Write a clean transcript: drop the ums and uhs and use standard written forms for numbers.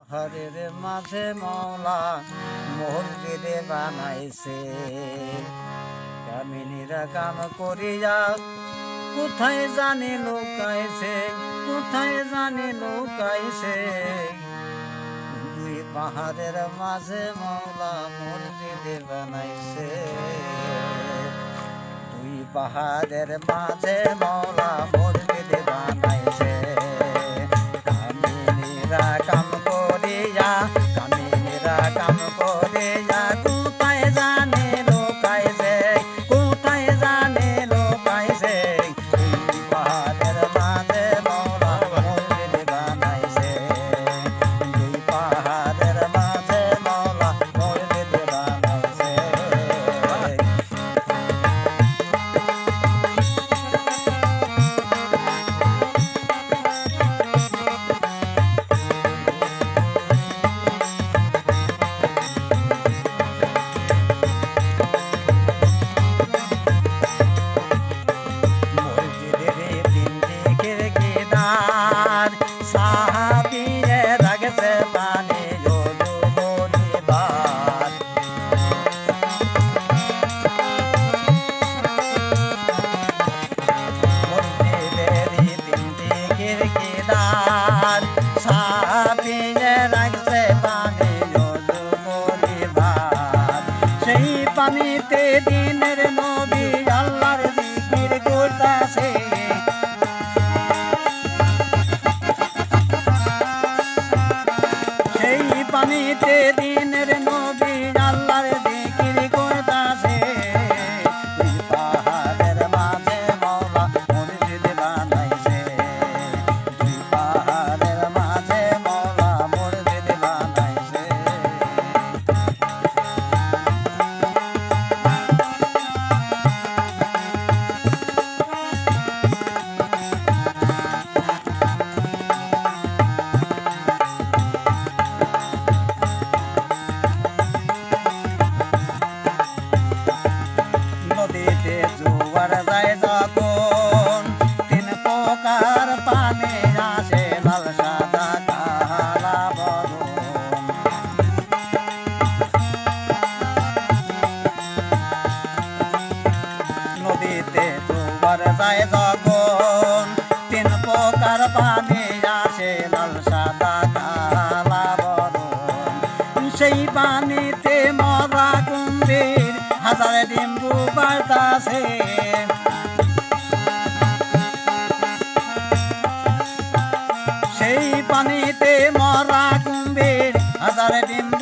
পাহাড়ের মাঝে মওলা মসজিদে বানাইছে, কামিনীরা কাম করিয়া কোথায় জানি লুকাইছে, কোথায় জানি লুকাইছে। দুই পাহাড়ের মাঝে মওলা মসজিদে বানাইছে, দুই পাহাড়ের মাঝে মওলা মসজিদে বানাইছে। কামিনীরা কাম করিয়া, কামিনীরা কাম করিয়া কোথায় জানি লুকাইছে, কোথায় জানি লুকাইছে। দুই পাহাড়ের মাঝে মওলা মসজিদে বানাইছে, দুই পাহাড়ের মাঝে মওলা মসজিদে বানাইছে। সাহাবিয়ে রাগছে পানি জোজুবনিবার, মসজিদেরই তিনটি খিড়কিদার। সাহাবিয়ে রাগছে পানি জোজুবনিবার, সেই পানিতে দিনের নবী আল্লাহর জিকির করতাছে। পানিতে দিনের নবী আল্লাহর জিকির করতাছে। দুই পাহাড়ের মাঝে মওলা মসজিদ বানাইছে, দুই পাহাড়ের মাঝে মওলা মসজিদ বানাইছে। নদীতে জোয়ার যায় যখন তিন প্রকার পানি আসে, লাল সাদা কালা বরণ। নদীতে জোয়ার যায় যখন তিন প্রকার পানি আসে, লাল সাদা কালা বরণ। সেই পানিতে মরা কুম্ভীর হাজার ডিম্বু বাড়তাছে। সেই পানিতে মরা কুম্ভীর হাজার ডিম্বু